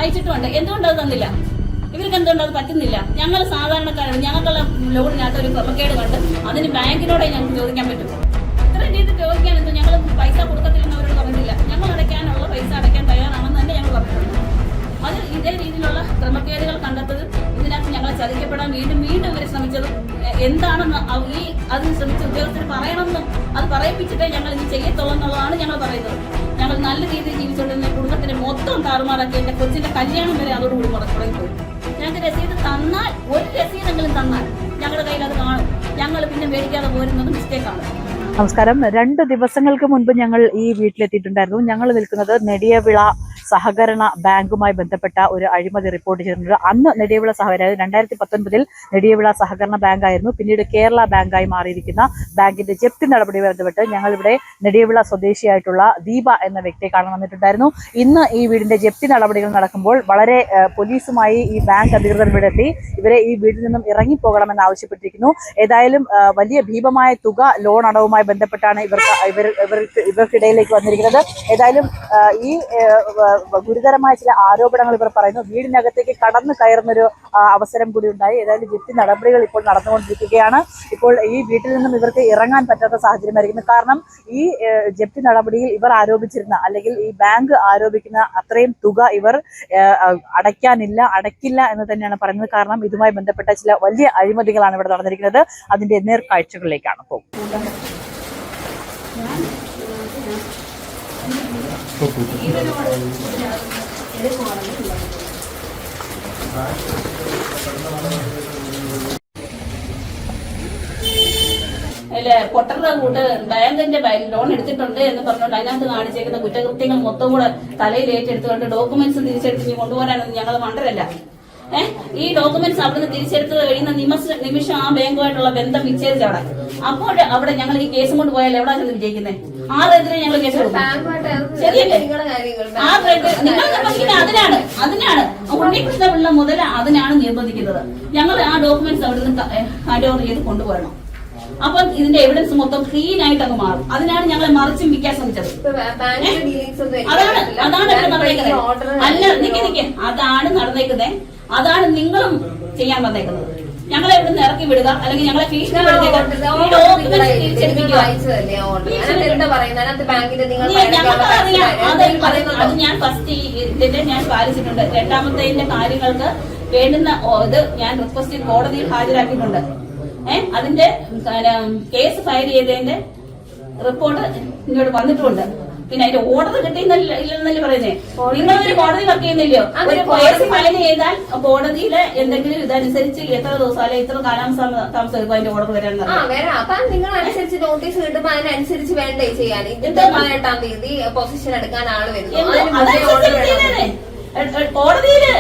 അയച്ചിട്ടുമുണ്ട്. എന്തുകൊണ്ടത് തന്നില്ല? ഇവർക്ക് എന്തുകൊണ്ട് അത് പറ്റുന്നില്ല? ഞങ്ങൾ സാധാരണക്കാരാണ്. ഞങ്ങൾക്കുള്ള ലോണിനകത്ത് ഒരു ക്രമക്കേട് കണ്ട് അതിന് ബാങ്കിനോടെ ഞങ്ങൾക്ക് ചോദിക്കാൻ പറ്റും. ഇത്രയും രീതി ചോദിക്കാൻ എന്തോ ഞങ്ങൾ പൈസ കൊടുക്കത്തില്ലെന്ന് അവരോട് പറഞ്ഞില്ല. ഞങ്ങൾ അടയ്ക്കാനുള്ള പൈസ അടയ്ക്കാൻ തയ്യാറാണെന്ന് തന്നെ ഞങ്ങൾ പറഞ്ഞിട്ടുണ്ട്. അത് ഇതേ രീതിയിലുള്ള ക്രമക്കേടുകൾ കണ്ടെത്തത് ഇതിനകത്ത് ഞങ്ങളെ ചതിക്കപ്പെടാൻ വീണ്ടും ഇവർ ശ്രമിച്ചതും എന്താണെന്ന് അതിന് ശ്രമിച്ച ഉദ്യോഗസ്ഥർ പറയണമെന്നും അത് പറയിപ്പിച്ചിട്ടേ ഞങ്ങൾ ഇത് ചെയ്യത്തുള്ളൂ എന്നുള്ളതാണ് ഞങ്ങൾ പറയുന്നത്. ഞങ്ങൾ നല്ല രീതിയിൽ ജീവിച്ചുകൊണ്ടിരുന്ന കുടുംബത്തിന്റെ മൊത്തം താറുമാറാക്കി എന്റെ കൊച്ചിന്റെ കല്യാണം വരെ അതോടുകൂടി മുടങ്ങിപ്പോയി. ഞങ്ങൾക്ക് രസീത് തന്നാൽ, ഒരു രസീതെങ്കിലും തന്നാൽ ഞങ്ങളുടെ കയ്യിൽ അത് കാണും. ഞങ്ങൾ പിന്നെ മേടിക്കാതെ പോരുന്നത് മിസ്റ്റേക്കാണ്. നമസ്കാരം. 2 ദിവസങ്ങൾക്ക് മുൻപ് ഞങ്ങൾ ഈ വീട്ടിലെത്തിയിട്ടുണ്ടായിരുന്നു. ഞങ്ങൾ നിൽക്കുന്നത് നെടിയവിള സഹകരണ ബാങ്കുമായി ബന്ധപ്പെട്ട ഒരു അഴിമതി റിപ്പോർട്ട് ചെയ്തിട്ടുണ്ട്. അന്ന് നെടിയവിള 2019 നെടിയവിള സഹകരണ ബാങ്ക് ആയിരുന്നു. പിന്നീട് കേരള ബാങ്കായി മാറിയിരിക്കുന്ന ബാങ്കിന്റെ ജപ്തി നടപടിയുമായി ബന്ധപ്പെട്ട് ഞങ്ങളിവിടെ നെടിയവിള സ്വദേശിയായിട്ടുള്ള ദീപ എന്ന വ്യക്തിയെ കാണാൻ വന്നിട്ടുണ്ടായിരുന്നു. ഇന്ന് ഈ വീടിന്റെ ജപ്തി നടപടികൾ നടക്കുമ്പോൾ വളരെ പോലീസുമായി ഈ ബാങ്ക് അധികൃതർ ഇവിടെ എത്തി ഇവരെ ഈ വീട്ടിൽ നിന്നും ഇറങ്ങിപ്പോകണമെന്ന് ആവശ്യപ്പെട്ടിരിക്കുന്നു. ഏതായാലും വലിയ ഭീമമായ തുക ലോൺ അടവുമായി ബന്ധപ്പെട്ടാണ് ഇവർക്കിടയിലേക്ക് വന്നിരിക്കുന്നത്. ഏതായാലും ഈ ഗുരുതരമായ ചില ആരോപണങ്ങൾ ഇവർ പറയുന്നു. വീടിനകത്തേക്ക് കടന്നു കയറുന്നൊരു അവസരം കൂടി ഉണ്ടായി. ഏതായാലും ജപ്തി നടപടികൾ ഇപ്പോൾ നടന്നുകൊണ്ടിരിക്കുകയാണ്. ഇപ്പോൾ ഈ വീട്ടിൽ നിന്നും ഇവർക്ക് ഇറങ്ങാൻ പറ്റാത്ത സാഹചര്യമായിരിക്കുന്നു. കാരണം ഈ ജപ്തി നടപടിയിൽ ഇവർ ആരോപിച്ചിരുന്ന, അല്ലെങ്കിൽ ഈ ബാങ്ക് ആരോപിക്കുന്ന അത്രയും തുക ഇവർ അടയ്ക്കില്ല എന്ന് തന്നെയാണ് പറയുന്നത്. കാരണം ഇതുമായി ബന്ധപ്പെട്ട ചില വലിയ അഴിമതികളാണ് ഇവിടെ നടന്നിരിക്കുന്നത്. അതിന്റെ നേർക്കാഴ്ചകളിലേക്കാണ് പോകുന്നത്. പൊട്ടറുടെ കൂട്ട് ബാങ്കിന്റെ ലോൺ എടുത്തിട്ടുണ്ട് എന്ന് പറഞ്ഞുകൊണ്ട് അതിനകത്ത് കാണിച്ചേക്കുന്ന കുറ്റകൃത്യങ്ങൾ മൊത്തം കൂടെ തലയിൽ ഏറ്റെടുത്തുകൊണ്ട് ഡോക്യുമെന്റ്സ് തിരിച്ചെടുത്ത് കൊണ്ടുപോകാനൊന്നും ഞങ്ങൾ മണ്ടരല്ല. ഈ ഡോക്യുമെന്റ്സ് അവിടുന്ന് തിരിച്ചെടുത്ത് കഴിയുന്ന നിമിഷം ആ ബാങ്കുമായിട്ടുള്ള ബന്ധം വിച്ഛേദിച്ചാണ്. അപ്പോൾ അവിടെ ഞങ്ങൾ ഈ കേസും കൊണ്ട് പോയാൽ എവിടെ ചെന്ന് വിജയിക്കുന്നത്? ആരെതിരെ ഞങ്ങൾ കേസ് കൊടുക്കും? ശരിയല്ലേ? നിങ്ങൾ നിർബന്ധിക്കുന്നത് അതിനാണ് ഉണ്ണികൃഷ്ണപിള്ള മുതൽ അതിനാണ് നിർബന്ധിക്കുന്നത്. ഞങ്ങൾ ആ ഡോക്യുമെന്റ്സ് അവിടുന്ന് ഹാൻഡ് ഓവർ ചെയ്ത് കൊണ്ടുപോകണം. അപ്പൊ ഇതിന്റെ എവിഡൻസ് മൊത്തം ക്ലീൻ ആയിട്ട് അങ്ങ് മാറും. അതിനാണ് ഞങ്ങളെ മറിച്ചും വിൽക്കാൻ ശ്രമിച്ചത്. അതാണ് നടന്നേക്കുന്നത്. അല്ല, നിക്ക് അതാണ് നടന്നേക്കുന്നത്. അതാണ് നിങ്ങളും ചെയ്യാൻ വന്നേക്കുന്നത്. ഞങ്ങളെ ഇവിടെ നിന്ന് ഇറക്കി വിടുക, അല്ലെങ്കിൽ ഞങ്ങളെ അത് ഞാൻ ഫസ്റ്റ് ഇതിന്റെ ഞാൻ പാലിച്ചിട്ടുണ്ട്. രണ്ടാമത്തെ കാര്യങ്ങൾക്ക് വേണ്ടുന്ന ഇത് ഞാൻ റിക്വസ്റ്റ് കോടതിയിൽ ഹാജരാക്കിയിട്ടുണ്ട്. അതിന്റെ കേസ് ഫയൽ ചെയ്തതിന്റെ റിപ്പോർട്ട് ഇങ്ങോട്ട് വന്നിട്ടുമുണ്ട്. പിന്നെ അതിന്റെ ഓർഡർ കിട്ടിയില്ലെന്നല്ലേ പറയുന്നേ? നിങ്ങളൊരു കോടതി വർക്ക് ചെയ്യുന്നില്ലയോ? ഒരു കേസ് ഫയൽ ചെയ്താൽ കോടതിയിലെ എന്തെങ്കിലും ഇതനുസരിച്ച് എത്ര ദിവസം അല്ലെ ഇത്ര കാലാവസ്ഥ താമസം അതിന്റെ ഓർഡർ വരാൻ നിങ്ങൾ അനുസരിച്ച് നോട്ടീസ് കിട്ടുമ്പോ അതിനനുസരിച്ച് വേണ്ടേ ചെയ്യാൻ? 18-ാം തീയതി പൊസിഷൻ എടുക്കാൻ ആള് വരുന്നു. കോടതിയില്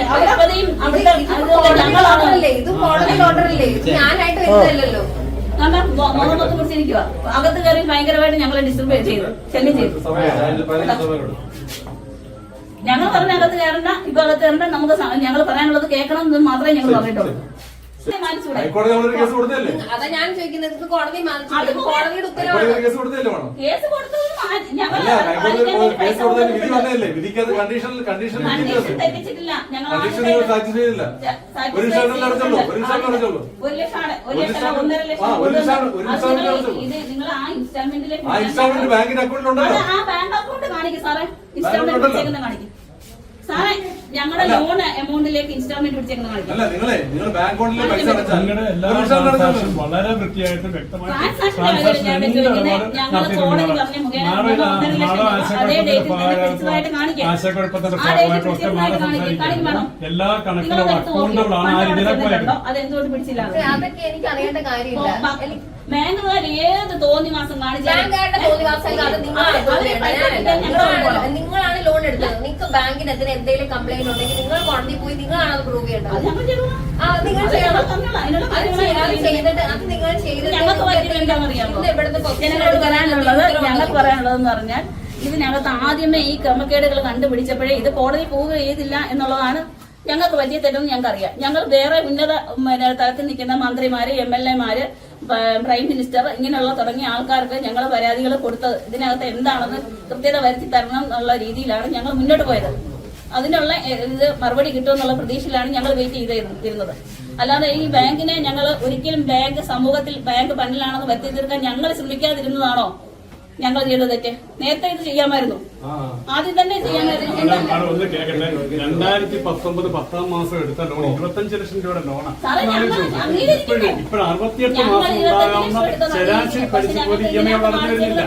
ഇത് കോടതി ഓർഡറല്ലേ? ഇത് ഞാനായിട്ട് വരുന്നതല്ലോ. മുഖമൊക്കെ കുറിച്ചിരിക്കുക. അകത്ത് കയറി ഭയങ്കരമായിട്ട് ഞങ്ങളെ ഡിസ്റ്റർബ് ചെയ്തു, ശല്യം ചെയ്തു. ഞങ്ങൾ പറഞ്ഞ അകത്ത് കയറണ്ട, ഇപ്പൊ അകത്ത് കയറണ്ട. നമുക്ക് ഞങ്ങൾ പറയാനുള്ളത് കേൾക്കണം എന്ന് മാത്രമേ ഞങ്ങൾ പറഞ്ഞിട്ടുള്ളൂ. അതാ ഞാൻ ചോദിക്കുന്നത്. കോടതിയുടെ ഉത്തരവാണ്. കേസ് കൊടുത്തത് തെറ്റിച്ചിട്ടില്ല. ഞങ്ങൾ 1,00,000 ഇത് നിങ്ങൾ ആ ഇൻസ്റ്റാൾമെന്റിലേക്ക് ആ ബാങ്ക് അക്കൗണ്ട് കാണിക്കും സാറേ. ഇൻസ്റ്റാൾമെന്റ് പിടിച്ചേക്കുന്ന കാണിക്കും സാറേ. ഞങ്ങളുടെ ലോൺ എമൗണ്ടിലേക്ക് ഇൻസ്റ്റാൾമെന്റ് പിടിച്ചേക്കുന്ന കാണിക്കും. വളരെ വൃത്തിയായിട്ട് വ്യക്തമായി എല്ലാ കണക്കുകളും അക്കൗണ്ടുകളാണ് ആ രീതിയിലെ പോയത്. അതെന്തുകൊണ്ട് പിടിച്ചില്ല? അതൊക്കെ എനിക്ക് അറിയേണ്ട കാര്യമില്ല. ബാങ്കുകാർ ഏത് തോന്നി മാസം നിങ്ങളാണ് ലോൺ എടുത്തത്. നിങ്ങൾക്ക് ബാങ്കിനെതിരെ എന്തെങ്കിലും കംപ്ലൈന്റ് ഉണ്ടെങ്കിൽ നിങ്ങൾ കോടതി പോയി നിങ്ങളാണ് അത് പ്രൂവ് ചെയ്യേണ്ടത്. ഞങ്ങൾക്ക് പറയാനുള്ളതെന്ന് പറഞ്ഞാൽ ഇതിനകത്ത് ആദ്യമേ ഈ ക്രമക്കേടുകൾ കണ്ടുപിടിച്ചപ്പോഴേ ഇത് കോടതി പോവുക ചെയ്തില്ല എന്നുള്ളതാണ് ഞങ്ങൾക്ക് വലിയ തെറ്റെന്ന് ഞങ്ങൾക്കറിയാം. ഞങ്ങൾ വേറെ ഉന്നത തലത്തിൽ നിൽക്കുന്ന മന്ത്രിമാര്, MLA-മാര്, പ്രൈം മിനിസ്റ്റർ ഇങ്ങനെയുള്ള തുടങ്ങിയ ആൾക്കാർക്ക് ഞങ്ങൾ പരാതികൾ കൊടുത്തത് ഇതിനകത്ത് എന്താണെന്ന് കൃത്യത വരുത്തി തരണം എന്നുള്ള രീതിയിലാണ് ഞങ്ങൾ മുന്നോട്ട് പോയത്. അതിനുള്ള ഇത് മറുപടി കിട്ടുമെന്നുള്ള പ്രതീക്ഷയിലാണ് ഞങ്ങൾ വെയിറ്റ് ചെയ്തിരുന്നത്. അല്ലാതെ ഈ ബാങ്കിനെ ഞങ്ങൾ ഒരിക്കലും സമൂഹത്തിൽ ബാങ്ക് പണിലാണെന്ന് വരുത്തി തീർക്കാൻ ഞങ്ങൾ ശ്രമിക്കാതിരുന്നതാണോ ഞങ്ങൾ ചെയ്ത തെറ്റ്? നേരത്തെ ഇത് ചെയ്യാമായിരുന്നു, ആദ്യം തന്നെ ചെയ്യാമായിരുന്നു. ഒന്ന് കേൾക്കട്ടെ, 2019 10-ാം മാസം എടുത്ത ലോൺ 25 ലക്ഷം രൂപയുടെ ലോണാണ്. ഇപ്പോൾ 68 മാസം ഉണ്ടാകാവുന്ന ശരാശരി പലിശ പോലും EMI വളർന്നിരുന്നില്ല.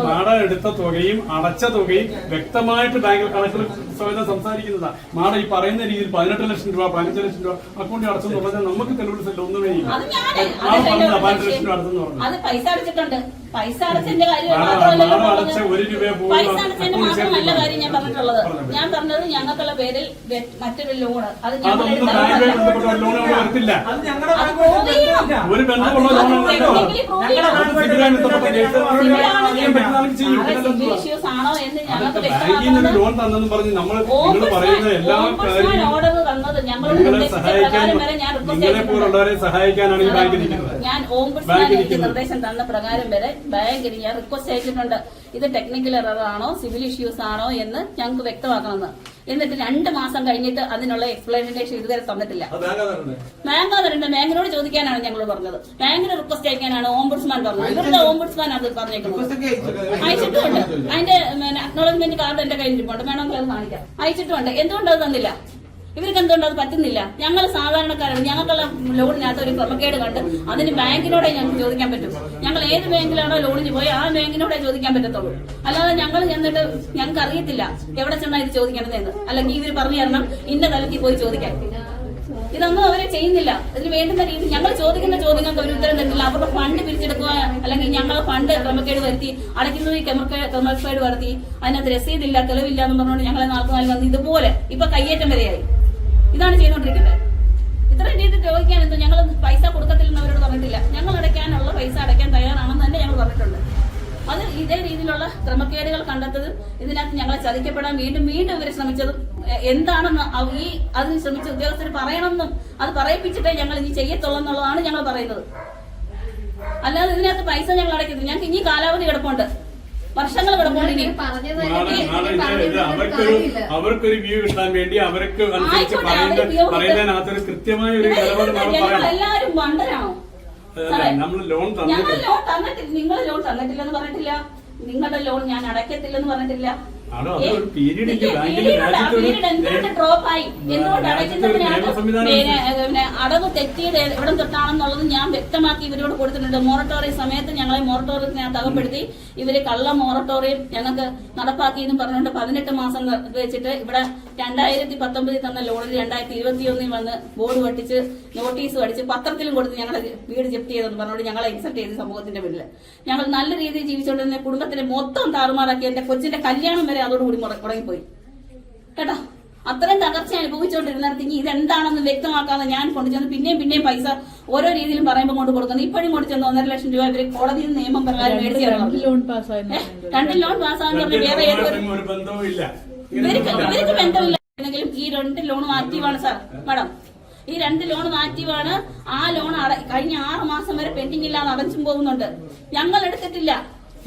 മാഡം എടുത്ത തുകയും അടച്ച തുകയും വ്യക്തമായിട്ട് ബാങ്കിൽ കണക്കിൽ സ്വയം സംസാരിക്കുന്നതാണ്. മാഡം ഈ പറയുന്ന രീതിയിൽ 18 ലക്ഷം രൂപ 15 ലക്ഷം രൂപ അക്കൗണ്ടിൽ അടച്ചെന്ന് പറഞ്ഞാൽ നമുക്ക് തെളിവില്ല, ഒന്നുമേ ഇല്ല. 15 ലക്ഷം രൂപ അടച്ചെന്ന് പറഞ്ഞു. അത് പൈസ അടച്ചിട്ടുണ്ട്. പൈസ അടച്ചതിന്റെ കാര്യം മാത്രമല്ല കാര്യം ഞാൻ പറഞ്ഞിട്ടുള്ളത്. ഞാൻ പറഞ്ഞത് ഞങ്ങൾക്കുള്ള പേരിൽ മറ്റൊരു ലോണ് അത് ഇഷ്യൂസ് ആണോ എന്ന് ഞങ്ങൾക്ക് ലോൺ തന്നെന്ന് പറഞ്ഞ് നമ്മൾ പറയുന്ന എല്ലാ ഓർഡർ തന്നത് ഞങ്ങളോട് നിങ്ങളെ പോലുള്ളവരെ സഹായിക്കാനാണ് ഈ ബാങ്ക് ഇരിക്കുന്നത്. ഞാൻ ഓംബുഡ്സ്മാൻ നിർദ്ദേശം തന്ന പ്രകാരം വരെ ബാങ്കിന് ഞാൻ റിക്വസ്റ്റ് അയച്ചിട്ടുണ്ട്. ഇത് ടെക്നിക്കൽ എറർ ആണോ സിവിൽ ഇഷ്യൂസ് ആണോ എന്ന് ഞങ്ങൾക്ക് വ്യക്തമാക്കണമെന്ന്. എന്നിട്ട് 2 മാസം കഴിഞ്ഞിട്ട് അതിനുള്ള എക്സ്പ്ലനേഷൻ ഇതുവരെ തന്നിട്ടില്ല. ബാങ്കിനോട് ചോദിക്കാനാണ് ഞങ്ങളോട് പറഞ്ഞത്. ബാങ്കിന് റിക്വസ്റ്റ് അയക്കാനാണ് ഓംബുഡ്സ്മാൻ പറഞ്ഞത്. ഇവരുടെ ഓംബുഡ്സ്മാൻ അത് പറഞ്ഞേക്കുന്നത് അയച്ചിട്ടുമുണ്ട്. അതിന്റെ അക്നോളജ്മെന്റ് കാർഡ് എന്റെ കയ്യിൽ ഇരിപ്പുണ്ട്, വേണമെങ്കിൽ അത് കാണിക്കാം. അയച്ചിട്ടുമുണ്ട്. എന്തുകൊണ്ട് അത് തന്നില്ല? ഇവർക്ക് എന്തുകൊണ്ട് അത് പറ്റുന്നില്ല? ഞങ്ങൾ സാധാരണക്കാരാണ്. ഞങ്ങൾക്കുള്ള ലോണിനകത്ത് ഒരു ക്രമക്കേട് കണ്ട് അതിന് ബാങ്കിനോടെ ഞങ്ങൾക്ക് ചോദിക്കാൻ പറ്റും. ഞങ്ങൾ ഏത് ബാങ്കിലാണോ ലോണിന് പോയി ആ ബാങ്കിനോടെ ചോദിക്കാൻ പറ്റത്തുള്ളൂ. അല്ലാതെ ഞങ്ങൾ ചെന്നിട്ട് ഞങ്ങൾക്ക് അറിയത്തില്ല എവിടെ ചെന്നാൽ ഇത് ചോദിക്കണമെന്ന്, അല്ലെങ്കിൽ ഇവർ പറഞ്ഞു തരണം ഇന്ന തലത്തിൽ പോയി ചോദിക്കാൻ. ഇതൊന്നും അവരെ ചെയ്യുന്നില്ല. ഇതിന് വേണ്ടുന്ന രീതി ഞങ്ങൾ ചോദിക്കുന്ന ചോദ്യങ്ങൾക്ക് ഒരു ഉത്തരം തരുന്നില്ല. അവരുടെ ഫണ്ട് പിരിച്ചെടുക്കുക, അല്ലെങ്കിൽ ഞങ്ങൾ ഫണ്ട് ക്രമക്കേട് വരുത്തി അടയ്ക്കുന്നത് ക്രമക്കേട് വരുത്തി അതിനകത്ത് രസീതില്ല തെളിവില്ല എന്ന് പറഞ്ഞുകൊണ്ട് ഞങ്ങളെ 4 വന്ന് ഇതുപോലെ ഇപ്പൊ കയ്യേറ്റം വരെയായി. ഇതാണ് ചെയ്തുകൊണ്ടിരിക്കുന്നത്. ഇത്രയും രീതി ചോദിക്കാൻ എന്തോ ഞങ്ങൾ പൈസ കൊടുക്കത്തില്ലെന്ന് അവരോട് പറഞ്ഞിട്ടില്ല. ഞങ്ങൾ അടയ്ക്കാനുള്ള പൈസ അടയ്ക്കാൻ തയ്യാറാണെന്ന് തന്നെ ഞങ്ങൾ പറഞ്ഞിട്ടുണ്ട്. അത് ഇതേ രീതിയിലുള്ള ക്രമക്കേടുകൾ കണ്ടെത്തത് ഇതിനകത്ത് ഞങ്ങളെ ചതിക്കപ്പെടാൻ വീണ്ടും ഇവർ ശ്രമിച്ചതും എന്താണെന്ന് അതിന് ശ്രമിച്ച ഉദ്യോഗസ്ഥർ പറയണമെന്നും അത് പറയിപ്പിച്ചിട്ടേ ഞങ്ങൾ ഇനി ചെയ്യത്തുള്ളൂ എന്നുള്ളതാണ് ഞങ്ങൾ പറയുന്നത്. അല്ലാതെ ഇതിനകത്ത് പൈസ ഞങ്ങൾ അടയ്ക്കത്തില്ല. ഞങ്ങൾക്ക് ഇനി കാലാവധി കിടപ്പുണ്ട്, വർഷങ്ങൾ കിടപ്പുണ്ട്. ഇനി അവർക്കൊരു വ്യൂ കിട്ടാൻ വേണ്ടി അവർക്ക് പറയുന്നതിനകത്തൊരു കൃത്യമായ ഒരു എല്ലാവരും മണ്ടരാണോ? നമ്മൾ ലോൺ ഞങ്ങൾ ലോൺ തന്നിട്ടില്ല. നിങ്ങൾ ലോൺ തന്നിട്ടില്ലെന്ന് പറഞ്ഞിട്ടില്ല. നിങ്ങളുടെ ലോൺ ഞാൻ അടയ്ക്കത്തില്ലെന്ന് പറഞ്ഞിട്ടില്ല. ഡ്രോപ്പായി എന്തുകൊണ്ട് അടയ്ക്കുന്നതിനകത്ത് അടവ് തെറ്റിയത് എവിടെ തൊട്ടാണെന്നുള്ളത് ഞാൻ വ്യക്തമാക്കി ഇവരോട് കൊടുത്തിട്ടുണ്ട്. മൊറട്ടോറിയം സമയത്ത് ഞങ്ങളെ മൊറട്ടോറിയത്തിനകത്ത് അകപ്പെടുത്തി ഇവര് കള്ള മൊറട്ടോറിയം ഞങ്ങൾക്ക് നടപ്പാക്കി എന്നും പറഞ്ഞുകൊണ്ട് 18 മാസം വെച്ചിട്ട് ഇവിടെ 2019 തന്ന ലോണിൽ 2021 വന്ന് ബോർഡ് പട്ടിച്ച് നോട്ടീസ് അടിച്ച് പത്രത്തിലും കൊടുത്ത് ഞങ്ങളെ വീട് ജപ്തി ചെയ്തെന്ന് പറഞ്ഞുകൊണ്ട് ഞങ്ങളെ ഇൻസൾട്ട് ചെയ്ത് സമൂഹത്തിന്റെ മുന്നിൽ. ഞങ്ങൾ നല്ല രീതിയിൽ ജീവിച്ചുകൊണ്ടിരുന്ന കുടുംബത്തിന്റെ മൊത്തം താറുമാറാക്കി. എന്റെ കൊച്ചിന്റെ കല്യാണം വരെ അതോടുകൂടി മുടങ്ങിപ്പോയി കേട്ടോ. അത്രയും തകർച്ച അനുഭവിച്ചുകൊണ്ടിരുന്നിടത്ത് ഇനി ഇതെന്താണെന്ന് വ്യക്തമാക്കാതെ ഞാൻ കൊണ്ടുചെന്ന് പിന്നെയും പൈസ ഓരോ രീതിയിലും പറയുമ്പോൾ കൊണ്ട് കൊടുക്കുന്നത്. ഇപ്പോഴും കൊണ്ടുചെന്ന് 1.5 ലക്ഷം രൂപ ഇവര് കോടതിയിൽ നിയമം പ്രകാരം മേടിച്ചു 2 ലോൺ പാസ്സാകുന്ന വേറെ ഇവർക്ക് ബന്ധമില്ല. എന്നെങ്കിലും ഈ 2 ലോണും ആക്റ്റീവാണ് സാർ മാഡം. ഈ 2 ലോണും ആക്റ്റീവാണ്. ആ ലോൺ കഴിഞ്ഞ 6 മാസം വരെ പെൻഡിംഗ് ഇല്ലാതെ അടച്ചും പോകുന്നുണ്ട്. ഞങ്ങൾ എടുത്തിട്ടില്ല.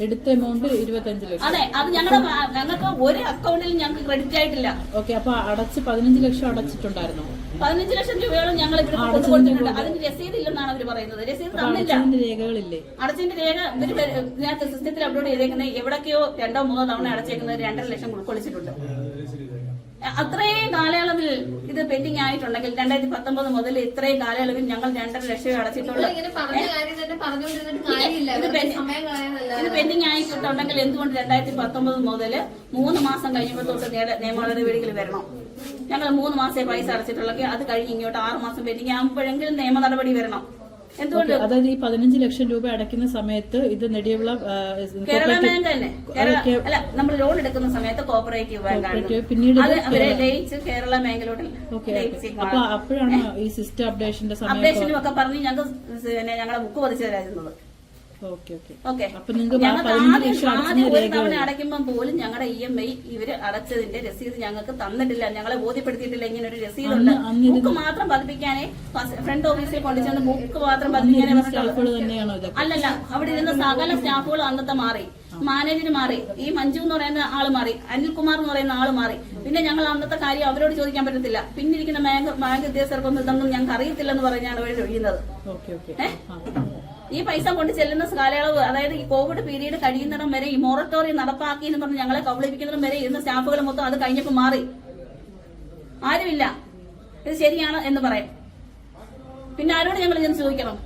എടുത്ത എമൗണ്ട് 25 ലക്ഷം. അതെ, അത് ഞങ്ങൾക്ക് ഒരു അക്കൗണ്ടിലും ഞങ്ങൾക്ക് ക്രെഡിറ്റ് ആയിട്ടില്ല. ഓക്കെ, അപ്പൊ അടച്ച് 15 ലക്ഷം അടച്ചിട്ടുണ്ടായിരുന്നോ? 15 ലക്ഷം രൂപയോളം ഞങ്ങൾ ഇവിടെ കൊടുത്തിട്ടുണ്ട്. അതിന് രസീത് ഇല്ലെന്നാണ് അവർ പറയുന്നത്. രസീത് തന്നില്ല. രേഖകളില്ലേ? അടച്ചതിന്റെ രേഖ ഇതിനകത്ത് സിസ്റ്റത്തിൽ അപ്ലോഡ് ചെയ്തേക്കുന്നത് എവിടൊക്കെയോ 2-3 തവണ അടച്ചേക്കുന്നത് 2.5 ലക്ഷം ഉൾക്കൊള്ളിച്ചിട്ടുണ്ട്. അത്രയും കാലയളവിൽ ഇത് പെൻഡിംഗ് ആയിട്ടുണ്ടെങ്കിൽ 2019 മുതൽ ഇത്രയും കാലയളവിൽ ഞങ്ങൾ 2.5 ലക്ഷം അടച്ചിട്ടുള്ളൂ. ഇത് പെൻഡിംഗ് ആയിട്ടുണ്ടെങ്കിൽ എന്തുകൊണ്ട് 2019 മുതൽ 3 മാസം കഴിയുമ്പോൾ തൊട്ട് നിയമ നടപടികൾ വരണം? ഞങ്ങൾ 3 മാസേ പൈസ അടച്ചിട്ടുള്ളെങ്കിൽ അത് കഴിഞ്ഞ് ഇങ്ങോട്ട് 6 മാസം പെൻഡിംഗ് ആകുമ്പോഴെങ്കിലും നിയമ നടപടി വരണം. എന്തുകൊണ്ട്? അതായത് ഈ 15 ലക്ഷം രൂപ അടയ്ക്കുന്ന സമയത്ത് ഇത് നെടിയവിള കേരള ബാങ്ക് തന്നെ അല്ല, നമ്മൾ ലോൺ എടുക്കുന്ന സമയത്ത് കോപ്പറേറ്റീവ് ബാങ്കാണ്. പിന്നീട് അവരെ ലയിച്ച് കേരള ബാങ്കിലോട്ട് അപ്പൊ അപ്പോഴാണ് ഈ സിസ്റ്റം അപ്ഡേഷന്റെ അപ്ഡേഷനും ഒക്കെ പറഞ്ഞ് ഞങ്ങളുടെ ബുക്ക് പതിച്ചു തരായിരുന്നത്. ഒരു തവണ അടയ്ക്കുമ്പോൾ പോലും ഞങ്ങളുടെ EMI ഇവര് അടച്ചതിന്റെ രസീത് ഞങ്ങൾക്ക് തന്നിട്ടില്ല. ഞങ്ങളെ ബോധ്യപ്പെടുത്തിയിട്ടില്ല ഇങ്ങനെ ഒരു രസീതുണ്ട്. ബുക്ക് മാത്രം പതിപ്പിക്കാനേ ഫ്രണ്ട് ഓഫീസിൽ കൊണ്ടുചെന്ന് ബുക്ക് മാത്രം പതിപ്പിക്കാനേ പറഞ്ഞിട്ടുള്ളൂ. അല്ലല്ല, അവിടെ ഇരുന്ന സകല സ്റ്റാഫുകൾ അന്നത്തെ മാറി. മാനേജർ മാറി, ഈ മഞ്ജു എന്ന് പറയുന്ന ആള് മാറി, അനിൽകുമാർ എന്ന് പറയുന്ന ആള് മാറി. പിന്നെ ഞങ്ങൾ അന്നത്തെ കാര്യം അവരോട് ചോദിക്കാൻ പറ്റത്തില്ല. പിന്നെ ഇരിക്കുന്ന ബാങ്ക് ഉദ്യോഗസ്ഥർക്കൊന്നും ഇതൊന്നും ഞങ്ങൾക്ക് അറിയത്തില്ലെന്ന് പറഞ്ഞാണ് അവർ ഒഴിയുന്നത്. ഈ പൈസ കൊണ്ട് ചെല്ലുന്ന കാലയളവ്, അതായത് ഈ കോവിഡ് പീരീഡ് കഴിയുന്നിടം വരെ ഈ മൊറട്ടോറിയം നടപ്പാക്കി എന്ന് പറഞ്ഞ് ഞങ്ങളെ കബളിപ്പിക്കുന്നിടം വരെ ഇരുന്ന സ്റ്റാഫുകൾ മൊത്തം അത് കഴിഞ്ഞപ്പോൾ മാറി. ആരുമില്ല ഇത് ശരിയാണ് എന്ന് പറയും. പിന്നെ ആരോട് ഞങ്ങൾ ഞാൻ ചോദിക്കണം?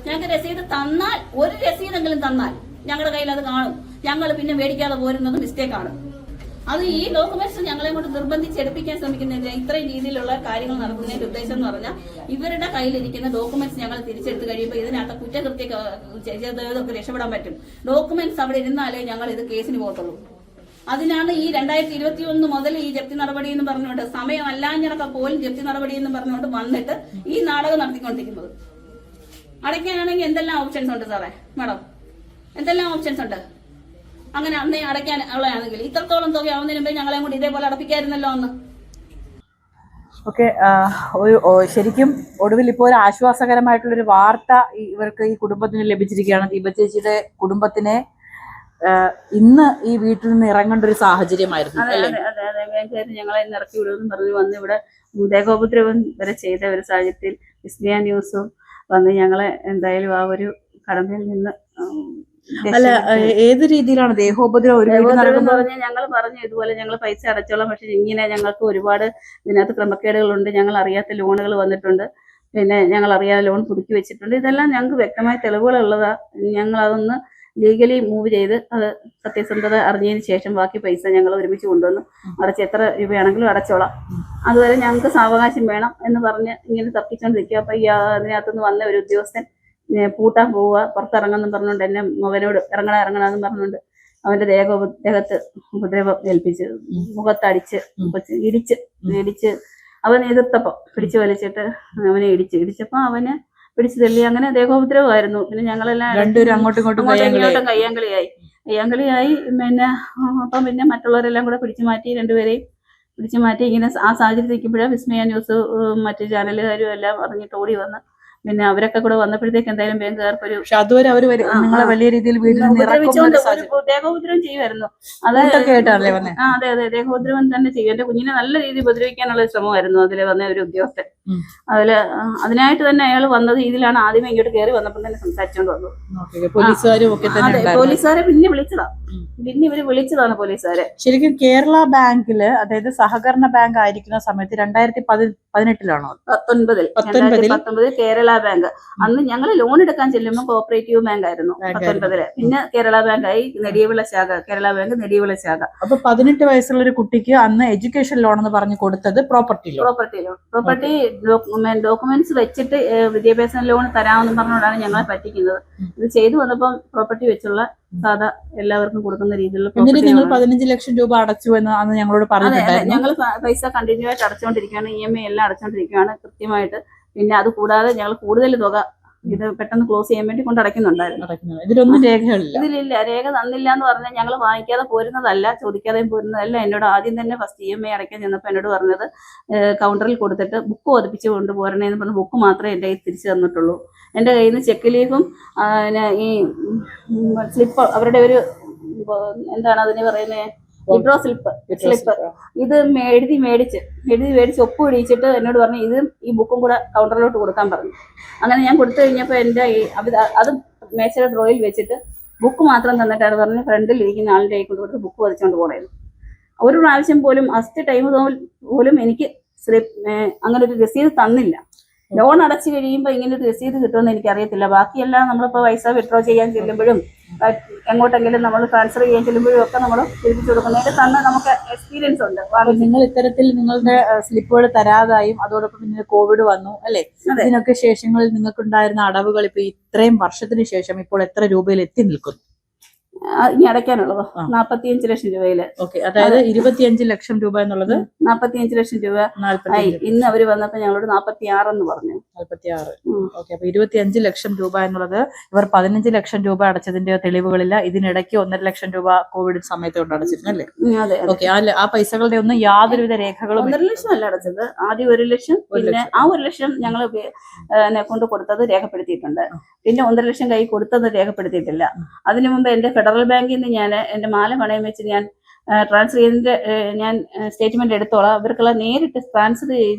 ഞങ്ങൾക്ക് രസീത് തന്നാൽ, ഒരു രസീതെങ്കിലും തന്നാൽ ഞങ്ങളുടെ കയ്യിൽ അത് കാണും. ഞങ്ങൾ പിന്നെ മേടിക്കാതെ പോരുന്നത് മിസ്റ്റേക്കാണ്. അത് ഈ ഡോക്യുമെന്റ്സ് ഞങ്ങളെ കൊണ്ട് നിർബന്ധിച്ചെടുപ്പിക്കാൻ ശ്രമിക്കുന്നതിന് ഇത്രയും രീതിയിലുള്ള കാര്യങ്ങൾ നടത്തുന്നതിന്റെ ഉദ്ദേശം എന്ന് പറഞ്ഞാൽ ഇവരുടെ കയ്യിലിരിക്കുന്ന ഡോക്യുമെന്റ്സ് ഞങ്ങൾ തിരിച്ചെടുത്ത് കഴിയുമ്പോൾ ഇതിനകത്ത് കുറ്റകൃത്യമൊക്കെ രക്ഷപ്പെടാൻ പറ്റും. ഡോക്യുമെന്റ്സ് അവിടെ ഇരുന്നാലേ ഞങ്ങൾ ഇത് കേസിന് പോകത്തുള്ളൂ. അതിനാണ് ഈ 2021 മുതൽ ഈ ജപ്തി നടപടി എന്ന് പറഞ്ഞുകൊണ്ട്, സമയം അല്ലാഞ്ഞിടക്കം പോലും ജപ്തി നടപടി എന്ന് പറഞ്ഞുകൊണ്ട് വന്നിട്ട് ഈ നാടകം നടത്തിക്കൊണ്ടിരിക്കുന്നത്. അടയ്ക്കാനാണെങ്കിൽ എന്തെല്ലാം ഓപ്ഷൻസ് ഉണ്ട് സാറേ, മാഡം? എന്തെല്ലാം ഓപ്ഷൻസ് ഉണ്ട്? അങ്ങനെ അന്നേ അടയ്ക്കാൻ ഉള്ളതാണെങ്കിൽ ഇത്രത്തോളം തുക ആവുന്നതിന് മുമ്പേ ഞങ്ങളെ കൂടി ഇതേപോലെ അടപ്പിക്കായിരുന്നല്ലോ അന്ന്. ഓക്കെ, ശരിക്കും ഒടുവിൽ ഇപ്പോൾ ഒരു ആശ്വാസകരമായിട്ടുള്ളൊരു വാർത്ത ഇവർക്ക്, ഈ കുടുംബത്തിന് ലഭിച്ചിരിക്കുകയാണ്. ദീപ ചേച്ചിയുടെ കുടുംബത്തിനെ ഇന്ന് ഈ വീട്ടിൽ നിന്ന് ഇറങ്ങേണ്ട ഒരു സാഹചര്യമായിരുന്നു. അതെ, ബാങ്കുകാർ ഞങ്ങളെ ഇന്ന് ഇറക്കി വിടുമെന്ന് പറഞ്ഞു വന്ന് ഇവിടെ ദേഹോപദ്രവം വരെ ചെയ്ത ഒരു സാഹചര്യത്തിൽ വിസ്മയ ന്യൂസും വന്ന് ഞങ്ങളെ എന്തായാലും ആ ഒരു കടമ്പയിൽ നിന്ന്. അല്ല, ഏത് രീതിയിലാണ് ദേഹോപദ്രവം? ഞങ്ങൾ പറഞ്ഞു ഇതുപോലെ ഞങ്ങൾ പൈസ അടച്ചോളാം, പക്ഷെ ഇങ്ങനെ ഞങ്ങൾക്ക് ഒരുപാട് ഇതിനകത്ത് ക്രമക്കേടുകളുണ്ട്, ഞങ്ങൾ അറിയാത്ത ലോണുകൾ വന്നിട്ടുണ്ട്, പിന്നെ ഞങ്ങൾ അറിയാതെ ലോൺ പുതുക്കി വെച്ചിട്ടുണ്ട്, ഇതെല്ലാം ഞങ്ങൾക്ക് വ്യക്തമായ തെളിവുകളുള്ളതാ. ഞങ്ങൾ അതൊന്ന് ലീഗലി മൂവ് ചെയ്ത് അത് സത്യസന്ധത അറിഞ്ഞതിന് ശേഷം ബാക്കി പൈസ ഞങ്ങൾ ഒരുമിച്ച് കൊണ്ടുവന്ന് അടച്ച് എത്ര രൂപയാണെങ്കിലും അടച്ചോളാം, അതുവരെ ഞങ്ങൾക്ക് സാവകാശം വേണം എന്ന് പറഞ്ഞ് ഇങ്ങനെ തപ്പിച്ചോണ്ടിരിക്കുക. അപ്പൊ ഈ അതിനകത്തുനിന്ന് വന്ന ഒരു ഉദ്യോഗസ്ഥൻ പൂട്ടാൻ പോവുക, പുറത്തിറങ്ങുന്നു പറഞ്ഞുകൊണ്ട് എന്നെ മകനോട് ഇറങ്ങണമെന്ന് പറഞ്ഞുകൊണ്ട് അവന്റെ ദേഹത്ത് ഉപദ്രവം ഏൽപ്പിച്ച്, മുഖത്തടിച്ച് ഇടിച്ച് അവൻ എതിർത്തപ്പോ പിടിച്ചു വലിച്ചിട്ട് അവനെ ഇടിച്ചപ്പോ അവന് പിടിച്ചു തള്ളി. അങ്ങനെ ദേഹോപദ്രവമായിരുന്നു. പിന്നെ ഞങ്ങളെല്ലാം അങ്ങോട്ടും കയ്യാങ്കളിയായി. പിന്നെ അപ്പം പിന്നെ മറ്റുള്ളവരെല്ലാം കൂടെ പിടിച്ചു മാറ്റി, രണ്ടുപേരെയും പിടിച്ചു മാറ്റി. ഇങ്ങനെ ആ സാഹചര്യത്തിൽ നിൽക്കുമ്പോഴാണ് വിസ്മയ ന്യൂസ് മറ്റു ചാനലുകാരും എല്ലാം അറിഞ്ഞിട്ട് ഓടി വന്ന്. പിന്നെ അവരൊക്കെ കൂടെ വന്നപ്പോഴത്തേക്ക് എന്തായാലും ബാങ്കുകാർക്ക് ഒരു അതുവരെ അവർ വലിയ രീതിയിൽ ദേഹോപദ്രവം ചെയ്യുമായിരുന്നു. അതെ, ദേഹോപദ്രവം തന്നെ ചെയ്യും. എന്റെ കുഞ്ഞിനെ നല്ല രീതിയിൽ ഉപദ്രവിക്കാനുള്ള ശ്രമമായിരുന്നു അതിൽ വന്ന ഒരു ഉദ്യോഗസ്ഥൻ. അതിനായിട്ട് തന്നെ അയാൾ വന്നത് ഇതിലാണ്. ആദ്യമേ ഇങ്ങോട്ട് കയറി വന്നപ്പോൾ തന്നെ സംസാരിച്ചോണ്ട് വന്നു. പോലീസുകാരെ പിന്നെ ഇവര് വിളിച്ചതാണ് പോലീസുകാരെ. ശരിക്കും കേരള ബാങ്കില്, അതായത് സഹകരണ ബാങ്ക് ആയിരിക്കുന്ന സമയത്ത് 2018 19 കേരള ബാങ്ക്. അന്ന് ഞങ്ങൾ ലോൺ എടുക്കാൻ ചെല്ലുമ്പോൾ കോഓപ്പറേറ്റീവ് ബാങ്ക് ആയിരുന്നു 19. പിന്നെ കേരള ബാങ്കായി നെടിയവിള ശാഖ, കേരള ബാങ്ക് നെടിയവിള ശാഖ. അപ്പൊ 18 വയസ്സുള്ള ഒരു കുട്ടിക്ക് അന്ന് എഡ്യൂക്കേഷൻ ലോൺ എന്ന് പറഞ്ഞു കൊടുത്തത് പ്രോപ്പർട്ടി ഡോക്യുമെന്റ്സ് വെച്ചിട്ട് വിദ്യാഭ്യാസ ലോൺ തരാമെന്ന് പറഞ്ഞുകൊണ്ടാണ് ഞങ്ങളെ പറ്റിക്കുന്നത്. ഇത് ചെയ്തു വന്നപ്പം പ്രോപ്പർട്ടി വെച്ചുള്ള സാധാ എല്ലാവർക്കും കൊടുക്കുന്ന രീതിയിലുള്ള. 15 ലക്ഷം രൂപ അടച്ചു എന്ന് അന്ന് ഞങ്ങളോട് പറഞ്ഞിട്ടുണ്ടായിരുന്നു. ഞങ്ങൾ പൈസ കണ്ടിന്യൂ ആയിട്ട് അടച്ചുകൊണ്ടിരിക്കുകയാണ്, EMI എല്ലാം അടച്ചുകൊണ്ടിരിക്കുകയാണ് കൃത്യമായിട്ട്. പിന്നെ അത് കൂടാതെ ഞങ്ങൾ കൂടുതൽ തുക ഇത് പെട്ടെന്ന് ക്ലോസ് ചെയ്യാൻ വേണ്ടി കൊണ്ട് അടയ്ക്കുന്നുണ്ടായിരുന്നു. ഇതിലൊന്നും രേഖകളില്ല. ഇതിലില്ല, രേഖ തന്നില്ല എന്ന് പറഞ്ഞാൽ ഞങ്ങൾ വാങ്ങിക്കാതെ പോരുന്നതല്ല, ചോദിക്കാതെയും പോരുന്നതല്ല. എന്നോട് ആദ്യം തന്നെ ഫസ്റ്റ് EMI അടയ്ക്കാൻ ചെന്നപ്പോൾ എന്നോട് പറഞ്ഞത് കൗണ്ടറിൽ കൊടുത്തിട്ട് ബുക്ക് പതിപ്പിച്ച് കൊണ്ടുപോരണേന്ന് പറഞ്ഞ് ബുക്ക് മാത്രമേ എൻ്റെ കയ്യിൽ തിരിച്ചു തന്നിട്ടുള്ളൂ. എൻ്റെ കയ്യിൽ നിന്ന് ചെക്ക് ലീഫും ഈ സ്ലിപ്പ്, അവരുടെ ഒരു എന്താണ് അതിന് പറയുന്നത്, വിഡ്രോ സ്ലിപ്പ് ഇത് എഴുതി മേടിച്ച് ഒപ്പ് ഇടിച്ചിട്ട് എന്നോട് പറഞ്ഞു ഇത് ഈ ബുക്കും കൂടെ കൗണ്ടറിലോട്ട് കൊടുക്കാൻ പറഞ്ഞു. അങ്ങനെ ഞാൻ കൊടുത്തു കഴിഞ്ഞപ്പോൾ എൻ്റെ അത് മേശയുടെ ഡ്രോയിൽ വെച്ചിട്ട് ബുക്ക് മാത്രം തന്നിട്ടാണ് പറഞ്ഞ് ഫ്രണ്ടിൽ ഇരിക്കുന്ന ആളിൻ്റെ കൈ കൊണ്ട് കൊടുത്ത് ബുക്ക് പതിച്ചുകൊണ്ട് പോകണമായിരുന്നു. ഒരു പ്രാവശ്യം പോലും ഫസ്റ്റ് ടൈം പോലും എനിക്ക് അങ്ങനെ ഒരു രസീത് തന്നില്ല. ലോൺ അടച്ചു കഴിയുമ്പോൾ ഇങ്ങനെ ഒരു രസീത് കിട്ടുമെന്ന് എനിക്കറിയത്തില്ല. ബാക്കിയെല്ലാം നമ്മളിപ്പോൾ പൈസ വിഡ്രോ ചെയ്യാൻ ചെല്ലുമ്പോഴും എങ്ങോട്ടെങ്കിലും നമ്മൾ ട്രാൻസ്ഫർ ചെയ്യാൻ ചെല്ലുമ്പോഴും ഒക്കെ നമ്മൾ തിരിച്ചു കൊടുക്കുന്നതിന് തന്നെ നമുക്ക് എക്സ്പീരിയൻസ് ഉണ്ട്. നിങ്ങൾ ഇത്തരത്തിൽ നിങ്ങളുടെ സ്ലിപ്പുകൾ തരാതായും അതോടൊപ്പം പിന്നെ കോവിഡ് വന്നു അല്ലെ, ഇതിനൊക്കെ ശേഷങ്ങളിൽ നിങ്ങൾക്കുണ്ടായിരുന്ന അടവുകൾ ഇപ്പൊ ഇത്രയും വർഷത്തിന് ശേഷം ഇപ്പോൾ എത്ര രൂപയിൽ എത്തി നിൽക്കുന്നു? ഇനി അടയ്ക്കാനുള്ളത് 45 ലക്ഷം രൂപയില്. അതായത് 25 ലക്ഷം രൂപ എന്നുള്ളത് 45 ലക്ഷം രൂപ. ഇന്ന് അവര് വന്നപ്പോ ഞങ്ങളോട് 46 എന്ന് പറഞ്ഞു. 46. ഓക്കെ, അപ്പൊ 25 ലക്ഷം രൂപ എന്നുള്ളത് ഇവർ 15 ലക്ഷം രൂപ അടച്ചതിന്റെ തെളിവുകളില്ല. ഇതിനിടയ്ക്ക് 1.5 ലക്ഷം രൂപ കോവിഡ് സമയത്ത് കൊണ്ട് അടച്ചിരുന്നല്ലേ? അതെ. ഓക്കെ, ആ പൈസകളുടെ ഒന്നും യാതൊരുവിധ രേഖകളും 1.5 ലക്ഷം അല്ല അടച്ചത്. ആദ്യം 1 ലക്ഷം, പിന്നെ ആ 1 ലക്ഷം ഞങ്ങൾ കൊണ്ട് കൊടുത്തത് രേഖപ്പെടുത്തിയിട്ടുണ്ട്. പിന്നെ 1.5 ലക്ഷം കൈ കൊടുത്തത് രേഖപ്പെടുത്തിയിട്ടില്ല. അതിനു മുമ്പ് എന്റെ ഫെഡറൽ ബാങ്കിൽ നിന്ന് ഞാൻ എന്റെ മാല പണയം വെച്ച് ഞാൻ ട്രാൻസ്ഫർ ചെയ്തതിന്റെ ഞാൻ സ്റ്റേറ്റ്മെന്റ് എടുത്തോളാം. ഇവർക്കുള്ള നേരിട്ട് ട്രാൻസ്ഫർ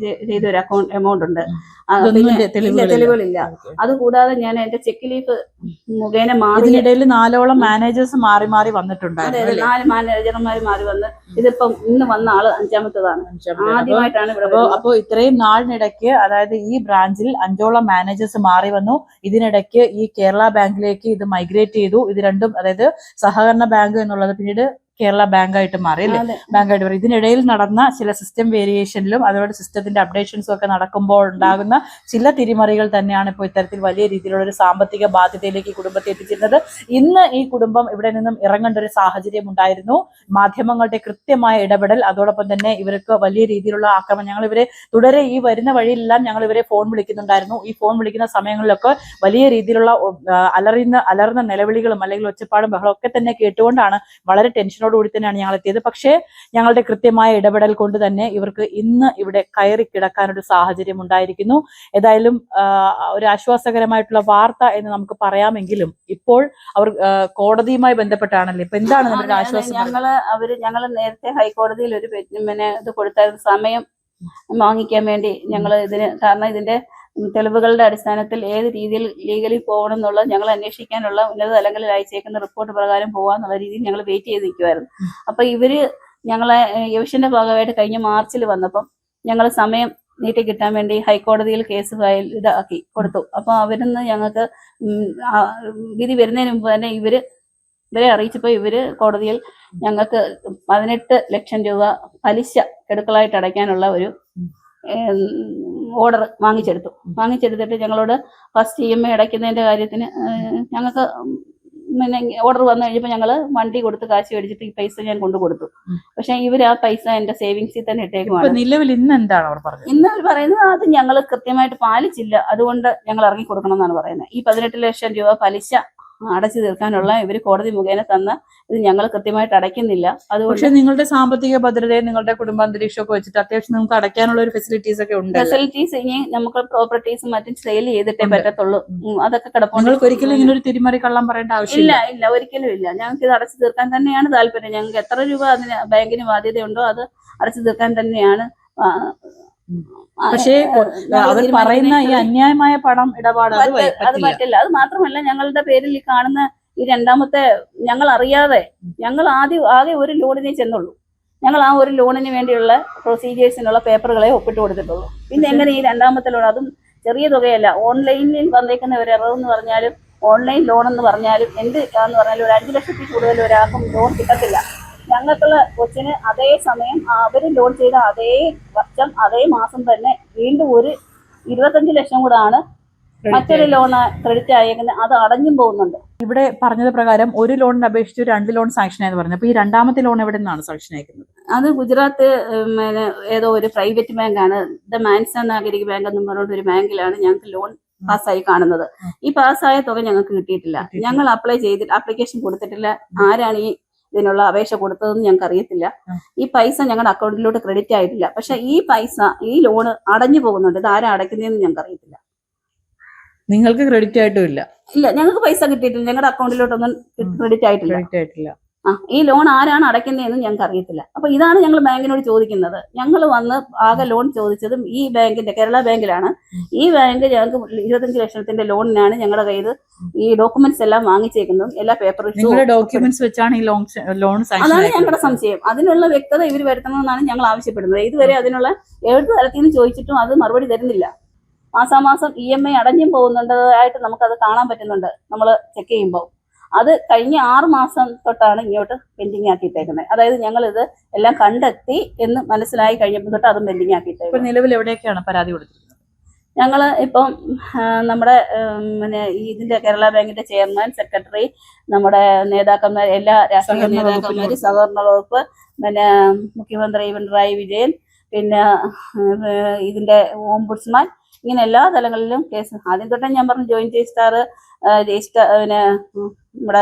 ചെയ്ത ഒരു എമൗണ്ട് ഉണ്ട്. പിന്നെ തെളിവുകളില്ല. അതുകൂടാതെ ഞാൻ എന്റെ ചെക്ക് ലീഫ് മുഖേന മാറി. ഇതിനിടയിൽ 4ഓളം മാനേജേഴ്സ് മാറി മാറി വന്നിട്ടുണ്ടായിരുന്നു. 4 മാനേജർമാർ മാറി വന്ന് ഇതിപ്പം ഇന്ന് വന്ന ആള് 5ാമത്തേതാണ്. ആദ്യമായിട്ടാണ് ഇവിടെ. അപ്പോ ഇത്രയും നാളിനിടയ്ക്ക്, അതായത് ഈ ബ്രാഞ്ചിൽ 5ഓളം മാനേജേഴ്സ് മാറി വന്നു. ഇതിനിടയ്ക്ക് ഈ കേരള ബാങ്കിലേക്ക് ഇത് മൈഗ്രേറ്റ് ചെയ്തു. ഇത് രണ്ടും, അതായത് സഹകരണ ബാങ്ക് എന്നുള്ളത് പിന്നീട് കേരള ബാങ്കായിട്ട് മാറി അല്ലേ? ബാങ്കായിട്ട് മാറി. ഇതിനിടയിൽ നടന്ന ചില സിസ്റ്റം വേരിയേഷനിലും അതുപോലെ സിസ്റ്റത്തിന്റെ അപ്ഡേഷൻസും ഒക്കെ നടക്കുമ്പോൾ ഉണ്ടാകുന്ന ചില തിരിമറികൾ തന്നെയാണ് ഇപ്പോൾ ഇത്തരത്തിൽ വലിയ രീതിയിലുള്ള ഒരു സാമ്പത്തിക ബാധ്യതയിലേക്ക് ഈ കുടുംബത്തെ എത്തിച്ചിരുന്നത്. ഇന്ന് ഈ കുടുംബം ഇവിടെ നിന്നും ഇറങ്ങേണ്ട ഒരു സാഹചര്യം ഉണ്ടായിരുന്നു. മാധ്യമങ്ങളുടെ കൃത്യമായ ഇടപെടൽ, അതോടൊപ്പം തന്നെ ഇവർക്ക് വലിയ രീതിയിലുള്ള ആക്രമണം. ഞങ്ങൾ ഇവരെ തുടരെ ഈ വരുന്ന വഴിയിലെല്ലാം ഞങ്ങൾ ഇവരെ ഫോൺ വിളിക്കുന്നുണ്ടായിരുന്നു. ഈ ഫോൺ വിളിക്കുന്ന സമയങ്ങളിലൊക്കെ വലിയ രീതിയിലുള്ള അലർന്ന നിലവിളികളും അല്ലെങ്കിൽ ഒച്ചപ്പാടും ബഹളം ഒക്കെ തന്നെ കേട്ടുകൊണ്ടാണ് വളരെ ടെൻഷനോടുകൂടി തന്നെയാണ് ഞങ്ങൾ എത്തിയത്. പക്ഷേ ഞങ്ങളുടെ കൃത്യമായ ഇടപെടൽ കൊണ്ട് തന്നെ ഇവർക്ക് ഇന്ന് ഇവിടെ കയറി കിടക്കാനൊരു സാഹചര്യം ഉണ്ടായിരിക്കുന്നു. ഏതായാലും ഒരു ആശ്വാസകരമായിട്ടുള്ള വാർത്ത എന്ന് നമുക്ക് പറയാമെങ്കിലും ഇപ്പോൾ അവർ കോടതിയുമായി ബന്ധപ്പെട്ടാണല്ലോ. ഇപ്പൊ എന്താണ് നമ്മുടെ ആശ്വാസം? ഞങ്ങള് നേരത്തെ ഹൈക്കോടതിയിൽ ഒരു ഇത് കൊടുത്തായിരുന്നു, സമയം വാങ്ങിക്കാൻ വേണ്ടി. ഞങ്ങൾ കാരണം ഇതിന്റെ തെളിവുകളുടെ അടിസ്ഥാനത്തിൽ ഏത് രീതിയിൽ ലീഗലി പോകണം എന്നുള്ളത് ഞങ്ങൾ അന്വേഷിക്കാനുള്ള ഉന്നത തലങ്ങളിൽ അയച്ചേക്കുന്ന റിപ്പോർട്ട് പ്രകാരം പോകാന്നുള്ള രീതിയിൽ ഞങ്ങൾ വെയിറ്റ് ചെയ്ത് നിൽക്കുമായിരുന്നു. അപ്പൊ ഇവര് ഞങ്ങളെ എവിഷന്റെ ഭാഗമായിട്ട് കഴിഞ്ഞ മാർച്ചിൽ വന്നപ്പം ഞങ്ങൾ സമയം നീട്ടി കിട്ടാൻ വേണ്ടി ഹൈക്കോടതിയിൽ കേസ് ഫയൽ ഇതാക്കി കൊടുത്തു. അപ്പൊ അവരിന്ന് ഞങ്ങൾക്ക് വിധി വരുന്നതിന് മുമ്പ് തന്നെ ഇവരെ അറിയിച്ചപ്പോൾ ഇവര് കോടതിയിൽ ഞങ്ങൾക്ക് 18 ലക്ഷം രൂപ പലിശ കെടുക്കളായിട്ട് അടയ്ക്കാനുള്ള ഒരു ഓർഡർ വാങ്ങിച്ചെടുത്തിട്ട് ഞങ്ങളോട് ഫസ്റ്റ് EMI അടയ്ക്കുന്നതിന്റെ കാര്യത്തിന് ഞങ്ങൾക്ക് പിന്നെ ഓർഡർ വന്നു കഴിഞ്ഞപ്പോൾ ഞങ്ങൾ വണ്ടി കൊടുത്ത് കാശ് മേടിച്ചിട്ട് ഈ പൈസ ഞാൻ കൊണ്ടു കൊടുത്തു. പക്ഷെ ഇവർ ആ പൈസ എന്റെ സേവിങ്സിൽ തന്നെ ഇട്ടേക്കുവാണ്. നിലവിൽ ഇന്ന് എന്താണ് അവർ പറഞ്ഞത്? ഇന്ന് അവർ പറയുന്നത് അത് ഞങ്ങൾ കൃത്യമായിട്ട് പാലിച്ചില്ല, അതുകൊണ്ട് ഞങ്ങൾ ഇറങ്ങി കൊടുക്കണം എന്നാണ് പറയുന്നത്. ഈ 18 ലക്ഷം രൂപ പലിശ അടച്ചു തീർക്കാനുള്ള ഇവര് കോടതി മുഖേന തന്ന ഇത് ഞങ്ങൾ കൃത്യമായിട്ട് അടയ്ക്കുന്നില്ല. അതുകൊണ്ട് നിങ്ങളുടെ സാമ്പത്തിക ഭദ്രതയും നിങ്ങളുടെ കുടുംബാന്തരീക്ഷമൊക്കെ വെച്ചിട്ട് അത്യാവശ്യം നമുക്ക് അടയ്ക്കാനുള്ള ഒരു ഫെസിലിറ്റീസ് ഒക്കെ ഉണ്ട്. ഫെസിലിറ്റീസ് ഇനി നമുക്ക് പ്രോപ്പർട്ടീസും മറ്റും സെയിൽ ചെയ്തിട്ടേ പറ്റത്തുള്ളൂ. അതൊക്കെ കിടപ്പുണ്ട്. നിങ്ങൾക്ക് ഒരിക്കലും ഇങ്ങനെ ഒരു തിരിമറി കള്ളം പറയേണ്ട ആവശ്യമില്ല. ഇല്ല, ഒരിക്കലും ഇല്ല. ഞങ്ങൾക്ക് ഇത് അടച്ചു തീർക്കാൻ തന്നെയാണ് താല്പര്യം. ഞങ്ങൾക്ക് എത്ര രൂപ അതിന് ബാങ്കിന് ബാധ്യതയുണ്ടോ അത് അടച്ചു തീർക്കാൻ തന്നെയാണ്. പക്ഷേ അവർ പറയുന്ന ഈ അന്യായമായ പണം ഇടപാട് അത് പറ്റില്ല. അത് മാത്രമല്ല, ഞങ്ങളുടെ പേരിൽ ഈ കാണുന്ന ഈ രണ്ടാമത്തെ ഞങ്ങൾ അറിയാതെ ആകെ ഒരു ലോണിനെ ചെന്നുള്ളൂ. ഞങ്ങൾ ആ ഒരു ലോണിന് വേണ്ടിയുള്ള പ്രൊസീജിയേഴ്സിനുള്ള പേപ്പറുകളെ ഒപ്പിട്ട് കൊടുത്തിട്ടുള്ളൂ. പിന്നെ എങ്ങനെ ഈ രണ്ടാമത്തെ ലോൺ, അതും ചെറിയ തുകയല്ല, ഓൺലൈനിൽ വന്നേക്കുന്ന ഒരു എറവെന്ന് പറഞ്ഞാലും ഓൺലൈൻ ലോൺ എന്ന് പറഞ്ഞാലും എന്ത് പറഞ്ഞാലും ഒരു 5 ലക്ഷത്തിൽ കൂടുതൽ ഒരാൾക്കും ലോൺ കിട്ടത്തില്ല. ഞങ്ങൾക്കുള്ള കൊച്ചിന് അതേ സമയം അവർ ലോൺ ചെയ്ത അതേ വർഷം അതേ മാസം തന്നെ വീണ്ടും ഒരു 25 ലക്ഷം കൂടാണ് മറ്റൊരു ലോണ് ക്രെഡിറ്റ് ആയേക്കുന്നത്. അത് അടഞ്ഞും പോകുന്നുണ്ട്. ഇവിടെ പറഞ്ഞത് പ്രകാരം ഒരു ലോണിന് അപേക്ഷിച്ച് 2 ലോൺ സാങ്ഷൻ ആയെന്ന് പറഞ്ഞു. അപ്പൊ ഈ രണ്ടാമത്തെ ലോൺ എവിടെ നിന്നാണ് സാങ്ഷൻ അയക്കുന്നത്? അത് ഗുജറാത്ത് ഏതോ ഒരു പ്രൈവറ്റ് ബാങ്കാണ്, ദ മാൻസ നാഗരിക് ബാങ്ക് എന്ന് പറഞ്ഞിട്ട് ഒരു ബാങ്കിലാണ് ഞങ്ങൾക്ക് ലോൺ പാസ്സായി കാണുന്നത്. ഈ പാസ്സായ തുക ഞങ്ങൾക്ക് കിട്ടിയിട്ടില്ല. ഞങ്ങൾ ആപ്ലിക്കേഷൻ കൊടുത്തിട്ടില്ല. ആരാണ് ഇതിനുള്ള അപേക്ഷ കൊടുത്തതെന്ന് ഞങ്ങൾക്ക് അറിയത്തില്ല. ഈ പൈസ ഞങ്ങളുടെ അക്കൗണ്ടിലോട്ട് ക്രെഡിറ്റ് ആയിട്ടില്ല. പക്ഷെ ഈ ലോണ് അടഞ്ഞു പോകുന്നുണ്ട്. ഇത് ആരാ അടയ്ക്കുന്നതെന്ന് ഞങ്ങൾക്ക് അറിയത്തില്ല. നിങ്ങൾക്ക് ക്രെഡിറ്റ് ആയിട്ടും ഇല്ല? ഇല്ല, ഞങ്ങൾക്ക് പൈസ കിട്ടിയിട്ടില്ല. ഞങ്ങളുടെ അക്കൗണ്ടിലോട്ടൊന്നും ക്രെഡിറ്റ് ആയിട്ടില്ല. ഈ ലോൺ ആരാണ് അടയ്ക്കുന്നതെന്ന് ഞങ്ങൾക്ക് അറിയത്തില്ല. അപ്പൊ ഇതാണ് ഞങ്ങൾ ബാങ്കിനോട് ചോദിക്കുന്നത്. ഞങ്ങൾ വന്ന് ആകെ ലോൺ ചോദിച്ചതും ഈ ബാങ്കിന്റെ കേരള ബാങ്കിലാണ്. ഈ ബാങ്ക് ഞങ്ങൾക്ക് 25 ലക്ഷത്തിന്റെ ലോണിനാണ് ഞങ്ങളുടെ കയ്യിൽ ഈ ഡോക്യുമെന്റ്സ് എല്ലാം വാങ്ങിച്ചേക്കുന്നതും എല്ലാ പേപ്പറും ഡോക്യുമെന്റ്സ് വെച്ചാണ് ഈ ലോൺ. അതാണ് ഞങ്ങളുടെ സംശയം. അതിനുള്ള വ്യക്തത ഇവർ വരുത്തണമെന്നാണ് ഞങ്ങൾ ആവശ്യപ്പെടുന്നത്. ഇതുവരെ അതിനുള്ള ഏത് തരത്തിൽ നിന്ന് ചോദിച്ചിട്ടും അത് മറുപടി തരുന്നില്ല. മാസാമാസം EMI അടഞ്ഞും പോകുന്നുണ്ടതായിട്ട് നമുക്കത് കാണാൻ പറ്റുന്നുണ്ട് നമ്മൾ ചെക്ക് ചെയ്യുമ്പോൾ. അത് കഴിഞ്ഞ 6 മാസം തൊട്ടാണ് ഇങ്ങോട്ട് പെൻഡിങ് ആക്കിയിട്ടേക്കുന്നത്. അതായത് ഞങ്ങൾ ഇത് എല്ലാം കണ്ടെത്തി എന്ന് മനസ്സിലായി കഴിഞ്ഞപ്പോൾ തൊട്ട് അതും പെൻഡിങ് ആക്കിയിട്ടേക്കുന്നത്. നിലവിൽ എവിടെയൊക്കെയാണ് പരാതി കൊടുത്തിരിക്കുന്നത്? ഞങ്ങൾ ഇപ്പം നമ്മുടെ ഇതിന്റെ കേരള ബാങ്കിന്റെ ചെയർമാൻ, സെക്രട്ടറി, നമ്മുടെ നേതാക്കന്മാർ, എല്ലാ രാഷ്ട്രീയ നേതാക്കന്മാര്, സഹകരണ വകുപ്പ്, മുഖ്യമന്ത്രി പിണറായി വിജയൻ, പിന്നെ ഇതിന്റെ ഓംബുഡ്സ്മാൻ, ഇങ്ങനെ എല്ലാ തലങ്ങളിലും കേസ്. ആദ്യം തൊട്ടേ ഞാൻ പറഞ്ഞു ജോയിന്റ് രജിസ്ട്രാർ, പിന്നെ നമ്മുടെ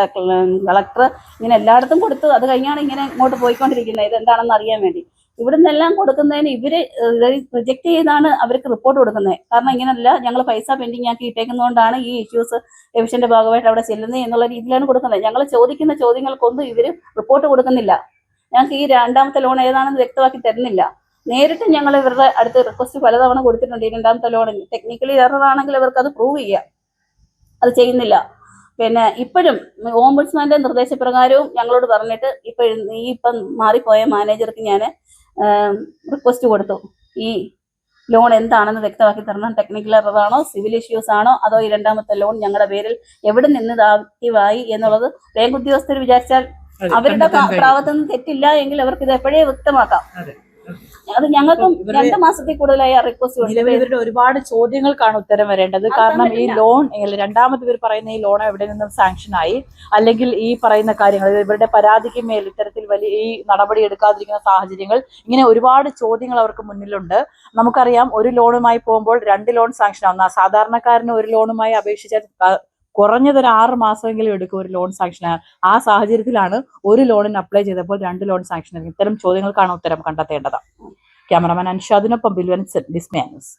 കളക്ടർ, ഇങ്ങനെ എല്ലായിടത്തും കൊടുത്തു. അത് കഴിഞ്ഞാണ് ഇങ്ങനെ ഇങ്ങോട്ട് പോയിക്കൊണ്ടിരിക്കുന്നത്. ഇതെന്താണെന്ന് അറിയാൻ വേണ്ടി ഇവിടെ നിന്നെല്ലാം കൊടുക്കുന്നതിന് ഇവര് റിജക്ട് ചെയ്താണ് അവർക്ക് റിപ്പോർട്ട് കൊടുക്കുന്നത്. കാരണം ഇങ്ങനെയല്ല, ഞങ്ങൾ പൈസ പെൻഡിങ് ആക്കി ഇട്ടേക്കുന്നതുകൊണ്ടാണ് ഈ ഇഷ്യൂസ് എവിഷന്റെ ഭാഗമായിട്ട് അവിടെ ചെല്ലുന്നത് എന്നുള്ള രീതിയിലാണ് കൊടുക്കുന്നത്. ഞങ്ങൾ ചോദിക്കുന്ന ചോദ്യങ്ങൾക്കൊന്നും ഇവര് റിപ്പോർട്ട് കൊടുക്കുന്നില്ല. ഞങ്ങൾക്ക് ഈ രണ്ടാമത്തെ ലോൺ ഏതാണെന്ന് വ്യക്തമാക്കി തരുന്നില്ല. നേരിട്ട് ഞങ്ങൾ ഇവരുടെ അടുത്ത് റിക്വസ്റ്റ് പലതവണ കൊടുത്തിട്ടുണ്ട്. ഈ രണ്ടാമത്തെ ലോണിന് ടെക്നിക്കലി എറർ ആണെങ്കിൽ അവർക്ക് അത് പ്രൂവ് ചെയ്യാം, അത് ചെയ്യുന്നില്ല. പിന്നെ ഇപ്പോഴും ഓംബുഡ്സ്മാന്റെ നിർദ്ദേശപ്രകാരവും ഞങ്ങളോട് പറഞ്ഞിട്ട് ഇപ്പം മാറിപ്പോയ മാനേജർക്ക് ഞാൻ റിക്വസ്റ്റ് കൊടുത്തു, ഈ ലോൺ എന്താണെന്ന് വ്യക്തമാക്കി തരണം. ടെക്നിക്കൽ എറർ ആണോ, സിവിൽ ഇഷ്യൂസ് ആണോ, അതോ ഈ രണ്ടാമത്തെ ലോൺ ഞങ്ങളുടെ പേരിൽ എവിടെ നിന്ന് ഇത് ആക്റ്റീവായി എന്നുള്ളത് ബാങ്ക് ഉദ്യോഗസ്ഥർ വിചാരിച്ചാൽ അവരുടെ ഭാഗത്തുനിന്ന് തെറ്റില്ല എങ്കിൽ അവർക്ക് ഇത് എപ്പോഴേ വ്യക്തമാക്കാം. അത് ഞങ്ങൾക്കും 2 മാസത്തിൽ കൂടുതലായി ആ റിക്വസ്റ്റ്. നിലവിൽ ഇവരുടെ ഒരുപാട് ചോദ്യങ്ങൾക്കാണ് ഉത്തരം വരേണ്ടത്. കാരണം ഈ ലോൺ, രണ്ടാമത് ഇവർ പറയുന്ന ഈ ലോൺ എവിടെ നിന്നും സാങ്ഷൻ ആയി, അല്ലെങ്കിൽ ഈ പറയുന്ന കാര്യങ്ങൾ ഇവരുടെ പരാതിക്ക് മേൽ ഇത്തരത്തിൽ വലിയ ഈ നടപടി എടുക്കാതിരിക്കുന്ന സാഹചര്യങ്ങൾ, ഇങ്ങനെ ഒരുപാട് ചോദ്യങ്ങൾ അവർക്ക് മുന്നിലുണ്ട്. നമുക്കറിയാം, ഒരു ലോണുമായി പോകുമ്പോൾ 2 ലോൺ സാങ്ഷൻ ആവുന്ന സാധാരണക്കാരന് ഒരു ലോണുമായി അപേക്ഷിച്ചാൽ കുറഞ്ഞത് ഒരു 6 മാസമെങ്കിലും എടുക്കും ഒരു ലോൺ സാങ്ഷൻ. ആ സാഹചര്യത്തിലാണ് ഒരു ലോണിന് അപ്ലൈ ചെയ്തപ്പോൾ 2 ലോൺ സാങ്ഷൻ. ഇത്തരം ചോദ്യങ്ങൾക്കാണ് ഉത്തരം കണ്ടെത്തേണ്ടത്. ക്യാമറമാൻ അൻഷാദിനൊപ്പം ബിൽവൻ ഡിസ്മേ ന്യൂസ്.